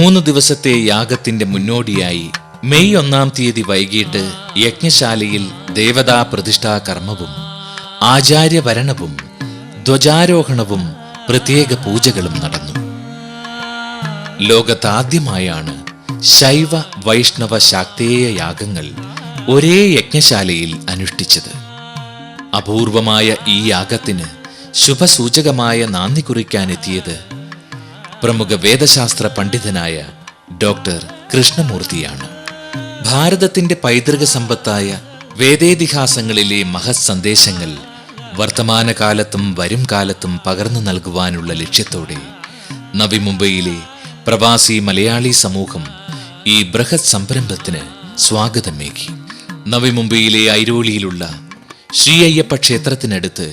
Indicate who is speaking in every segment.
Speaker 1: 3 ദിവസത്തെ യാഗത്തിന്റെ മുന്നോടിയായി മെയ് 1-ാം തീയതി വൈകിട്ട് യജ്ഞശാലയിൽ ദേവതാ പ്രതിഷ്ഠാ കർമ്മവും ആചാര്യവരണവും ധ്വജാരോഹണവും പ്രത്യേക പൂജകളും നടന്നു. ലോകത്താദ്യമായാണ് ശൈവ വൈഷ്ണവ ശാക്തേയ യാഗങ്ങൾ ഒരേ യജ്ഞശാലയിൽ അനുഷ്ഠിച്ചത്. അപൂർവമായ ഈ യാഗത്തിന് ശുഭസൂചകമായ നാന്ദി കുറിക്കാനെത്തിയത് പ്രമുഖ വേദശാസ്ത്ര പണ്ഡിതനായ ഡോക്ടർ കൃഷ്ണമൂർത്തിയാണ്. ഭാരതത്തിന്റെ പൈതൃക സമ്പത്തായ വേദേതിഹാസങ്ങളിലെ മഹത് സന്ദേശങ്ങൾ വർത്തമാനകാലത്തും വരും കാലത്തും പകർന്നു നൽകുവാനുള്ള ലക്ഷ്യത്തോടെ നവി മുംബൈയിലെ പ്രവാസി മലയാളി സമൂഹം ഈ ബൃഹത് സംരംഭത്തിന് സ്വാഗതമേകി. നവി മുംബൈയിലെ ഐരോളിയിലുള്ള ശ്രീ അയ്യപ്പ ക്ഷേത്രത്തിനടുത്ത്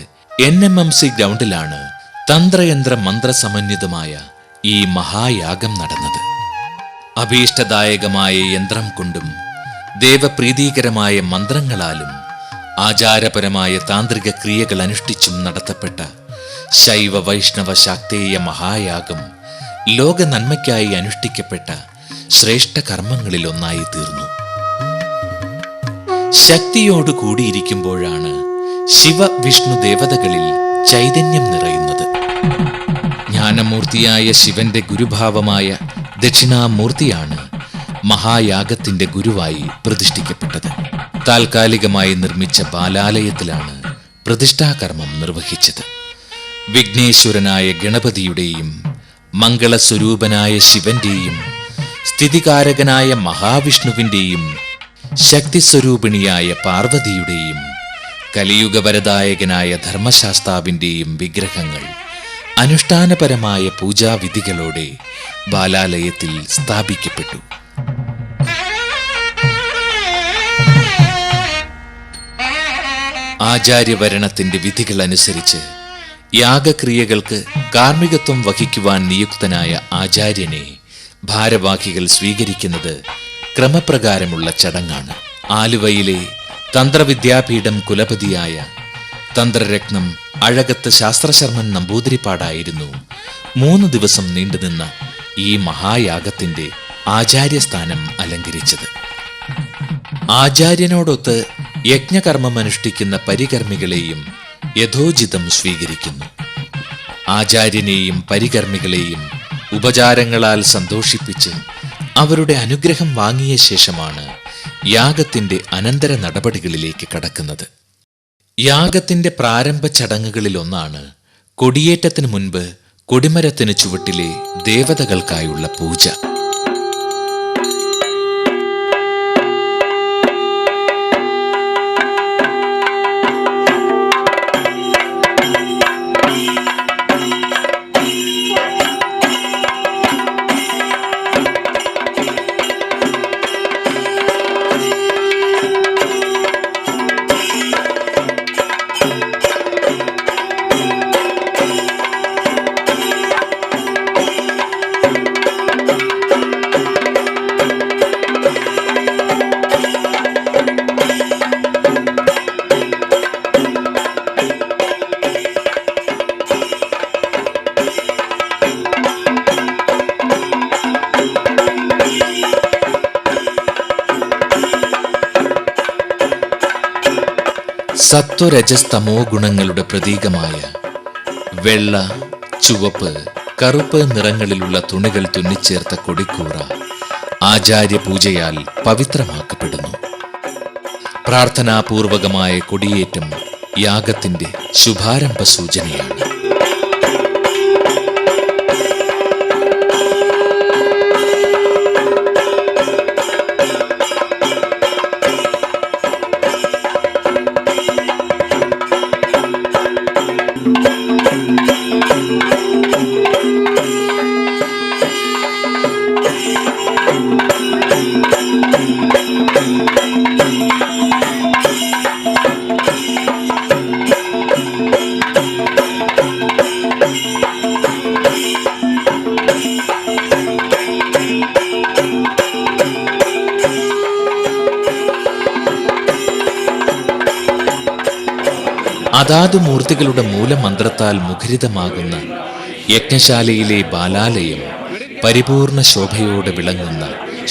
Speaker 1: NMMC ഗ്രൗണ്ടിലാണ് തന്ത്രയന്ത്ര മന്ത്രസമന്വിതമായ ഈ മഹായാഗം നടന്നത്. അഭീഷ്ടദായകമായ യന്ത്രം കൊണ്ടും ദേവപ്രീതികരമായ മന്ത്രങ്ങളാലും ആചാരപരമായ താന്ത്രിക ക്രിയകൾ അനുഷ്ഠിച്ചും നടത്തപ്പെട്ട ശൈവ വൈഷ്ണവ ശാക്തേയ മഹായാഗം ലോക നന്മയ്ക്കായി അനുഷ്ഠിക്കപ്പെട്ട ശ്രേഷ്ഠ കർമ്മങ്ങളിൽ ഒന്നായി തീർന്നു. ശക്തിയോട് കൂടിയിരിക്കുമ്പോഴാണ് ശിവ വിഷ്ണു ദേവതകളിൽ ചൈതന്യം നിറയുന്നത്. ജ്ഞാനമൂർത്തിയായ ശിവന്റെ ഗുരുഭാവമായ ദക്ഷിണാമൂർത്തിയാണ് മഹായാഗത്തിന്റെ ഗുരുവായി പ്രതിഷ്ഠിക്കപ്പെട്ടത്. താൽക്കാലികമായി നിർമ്മിച്ച ബാലാലയത്തിലാണ് പ്രതിഷ്ഠാകർമ്മം നിർവഹിച്ചത്. വിഘ്നേശ്വരനായ ഗണപതിയുടെയും മംഗളസ്വരൂപനായ ശിവന്റെയും സ്ഥിതികാരകനായ മഹാവിഷ്ണുവിന്റെയും ശക്തിസ്വരൂപിണിയായ പാർവതിയുടെയും കലിയുഗവരദായകനായ ധർമ്മശാസ്താവിന്റെയും വിഗ്രഹങ്ങൾ അനുഷ്ഠാനപരമായ പൂജാവിധികളോടെ ബാലാലയത്തിൽ സ്ഥാപിക്കപ്പെട്ടു. ആചാര്യവരണത്തിന്റെ വിധികൾ അനുസരിച്ച് യാഗക്രിയകൾക്ക് കാർമ്മികത്വം വഹിക്കുവാൻ നിയുക്തനായ ആചാര്യനെ ഭാരവാഹികൾ സ്വീകരിക്കുന്നത് ക്രമപ്രകാരമുള്ള ചടങ്ങാണ്. ആലുവയിലെ തന്ത്രവിദ്യാപീഠം കുലപതിയായ തന്ത്രരത്നം അഴകത്ത് ശാസ്ത്രശർമ്മൻ നമ്പൂതിരിപ്പാടായിരുന്നു 3 ദിവസം നീണ്ടുനിന്ന ഈ മഹായാഗത്തിന്റെ ആചാര്യസ്ഥാനം അലങ്കരിച്ചത്. ആചാര്യനോടൊത്ത് യജ്ഞകർമ്മമനുഷ്ഠിക്കുന്ന പരികർമ്മികളെയും യഥോചിതം സ്വീകരിക്കുന്നു. ആചാര്യനെയും പരികർമ്മികളെയും ഉപചാരങ്ങളാൽ സന്തോഷിപ്പിച്ച് അവരുടെ അനുഗ്രഹം വാങ്ങിയ ശേഷമാണ് യാഗത്തിന്റെ അനന്തര നടപടികളിലേക്ക് കടക്കുന്നത്. യാഗത്തിന്റെ പ്രാരംഭ ചടങ്ങുകളിലൊന്നാണ് കൊടിയേറ്റത്തിന് മുൻപ് കൊടിമരത്തിന് ചുവട്ടിലെ ദേവതകൾക്കായുള്ള പൂജ. സത്വരജസ്തമോ ഗുണങ്ങളുടെ പ്രതീകമായ വെള്ള, ചുവപ്പ്, കറുപ്പ് നിറങ്ങളിലുള്ള തുണികൾ തുന്നിച്ചേർത്ത കൊടിക്കൂറ ആചാര്യപൂജയാൽ പവിത്രമാക്കപ്പെടുന്നു. പ്രാർത്ഥനാപൂർവകമായ കൊടിയേറ്റം യാഗത്തിന്റെ ശുഭാരംഭ സൂചനയാണ്. അതാതു മൂർത്തികളുടെ മൂലമന്ത്രത്താൽ മുഖരിതമാകുന്ന യജ്ഞശാലയിലെ ബാലാലയം പരിപൂർണ ശോഭയോടെ വിളങ്ങുന്ന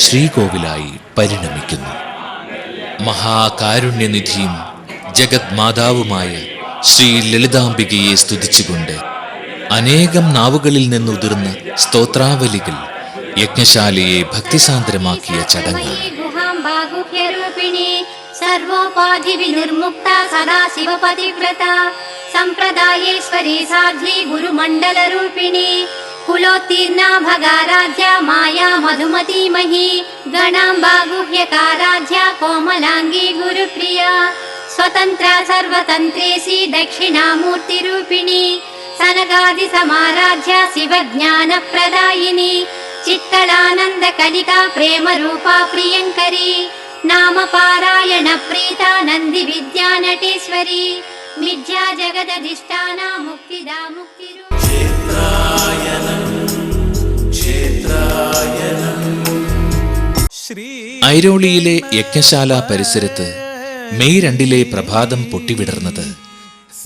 Speaker 1: ശ്രീകോവിലായി പരിണമിക്കുന്നു. മഹാകാരുണ്യനിധിയും ജഗത് മാതാവുമായ ശ്രീ ലളിതാംബികയെ സ്തുതിച്ചുകൊണ്ട് അനേകം നാവുകളിൽ നിന്നുതിർന്ന സ്തോത്രാവലികൾ യജ്ഞശാലയെ ഭക്തിസാന്ദ്രമാക്കിയ ചടങ്ങാണ്.
Speaker 2: സർവോപാധി വിനിർമുക്ത സദാശിവപതിവ്രത സംപ്രദായേശ്വരി സാധ്വി ഗുരുമണ്ഡലരൂപിണി കുലോത്തീർണ ഭഗാരാധ്യ മായാ മധുമതീമഹി ഗണാംബാ ഗുഹ്യകാരാധ്യ കോമലാംഗി ഗുരുപ്രിയ സ്വതന്ത്ര സർവതന്ത്രേസി ദക്ഷിണാമൂർത്തിരൂപിണി സനകാദി സമാരാധ്യ ശിവജ്ഞാനപ്രദായിനി ചിത്തളാനന്ദ കലികാ പ്രേമരൂപാ പ്രിയങ്കരി നാമപാരായണ പ്രീത നന്ദി വിദ്യാനടേശ്വരി മിഥ്യാ ജഗദധിഷ്ഠാന മുക്തിദാ മുക്തിരൂ.
Speaker 1: ഐരോളിയിലെ യജ്ഞശാല പരിസരത്ത് മെയ് 2 പ്രഭാതം പൊട്ടിവിടർന്നത്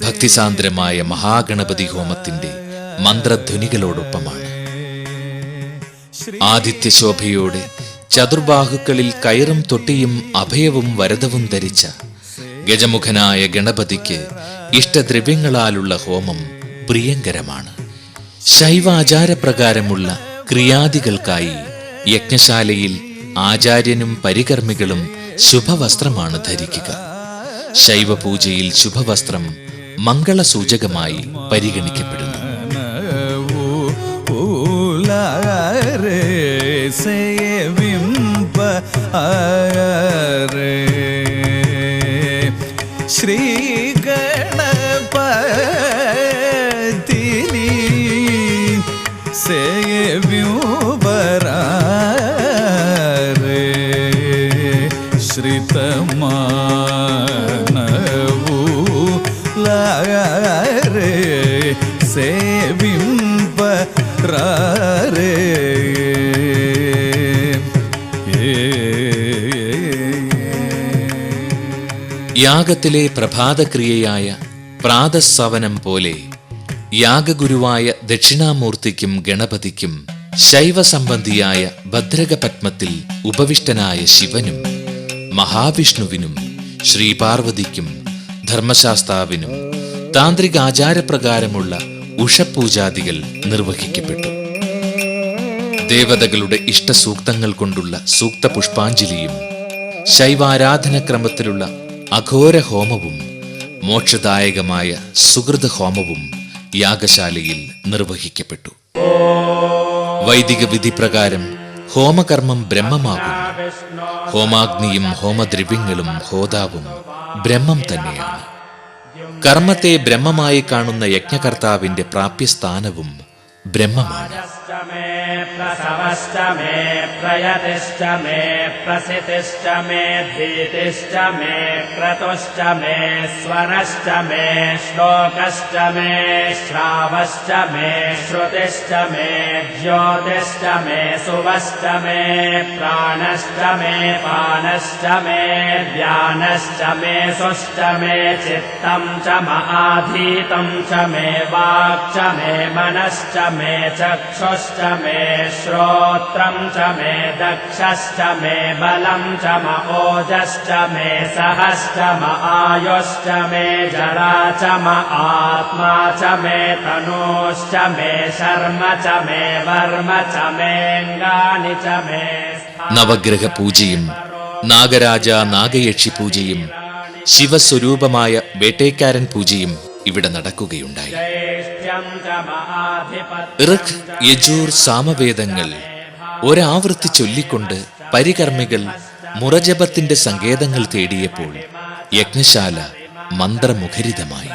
Speaker 1: ഭക്തിസാന്ദ്രമായ മഹാഗണപതി ഹോമത്തിന്റെ മന്ത്രധ്വനികളോടൊപ്പമാണ്. ആദിത്യശോഭയോടെ ചതുർബാഹുക്കളിൽ കയറും തൊട്ടിയും അഭയവും വരദവും ധരിച്ച ഗജമുഖനായ ഗണപതിക്ക് ഇഷ്ടദ്രവ്യങ്ങളാലുള്ള ഹോമം പ്രിയങ്കരമാണ്. ശൈവാചാരപ്രകാരമുള്ള ക്രിയാദികൾക്കായി യജ്ഞശാലയിൽ ആചാര്യനും പരികർമ്മികളും ശുഭവസ്ത്രമാണ് ധരിക്കുക. ശൈവപൂജയിൽ ശുഭവസ്ത്രം മംഗളസൂചകമായി പരിഗണിക്കപ്പെടുന്നു.
Speaker 3: ശ്രീ ഗണപതിനി സേവ്യുപരാരേ ശ്രിതമാനവൂ ലാരേ സേവിംപരാരേ.
Speaker 1: യാഗത്തിലെ പ്രഭാതക്രിയയായ പ്രാതസ്സവനം പോലെ യാഗഗുരുവായ ദക്ഷിണാമൂർത്തിക്കും ഗണപതിക്കും ശൈവസംബന്ധിയായ ഭദ്രകപത്മത്തിൽ ഉപവിഷ്ടനായ ശിവനും മഹാവിഷ്ണുവിനും ശ്രീപാർവതിക്കും ധർമ്മശാസ്താവിനും താന്ത്രികാചാരപ്രകാരമുള്ള ഉഷപൂജാദികൾ നിർവഹിക്കപ്പെട്ടു. ദേവതകളുടെ ഇഷ്ടസൂക്തങ്ങൾ കൊണ്ടുള്ള സൂക്ത പുഷ്പാഞ്ജലിയും ശൈവാരാധനക്രമത്തിലുള്ള അഘോര ഹോമവും മോക്ഷദായകമായ സുഹൃത ഹോമവും യാഗശാലയിൽ നിർവഹിക്കപ്പെട്ടു. വൈദിക വിധി പ്രകാരം ഹോമകർമ്മം ബ്രഹ്മമാകുന്നു. ഹോമാഗ്നിയും ഹോമദ്രവ്യങ്ങളും ഹോതാവും ബ്രഹ്മം തന്നെയാണ്. കർമ്മത്തെ ബ്രഹ്മമായി കാണുന്ന യജ്ഞകർത്താവിന്റെ പ്രാപ്യസ്ഥാനവും ബ്രഹ്മമാണ്.
Speaker 4: प्रसवश्च मे प्रयतिश्च मे प्रसितिश्च मे धीतिश्च मे क्रतुश्च मे स्वरश्च मे श्लोकश्च मे श्रावश्च मे श्रुतिश्च मे ज्योतिश्च मे सुवश्च मे प्राणश्च मे पानश्च मे ध्यानश्च मे सुश्च मे चित्तं च महाधीतं च मे वाक् च मे मनश्च मे चक्षुश्च मे श्रोत्रं च मे दक्षश्च मे बलं च म ओजश्च मे सहश्च म आयुश्च मे जरा च म आत्मा च मे तनूश्च मे शर्म च मे वर्म च मेऽङ्गानि च मे.
Speaker 1: നവഗ്രഹ പൂജയും നാഗരാജ നാഗയക്ഷി പൂജയും ശിവസ്വരൂപമായ വേട്ടേക്കാരൻ പൂജയും ഇവിടെ നടക്കുകയുണ്ടായി. ഋക് യജൂർ സാമവേദങ്ങൾ ഒരാവൃത്തി ചൊല്ലിക്കൊണ്ട് പരികർമ്മികൾ മുറജപത്തിന്റെ സങ്കേതങ്ങൾ തേടിയപ്പോൾ യജ്ഞശാല മന്ത്രമുഖരിതമായി.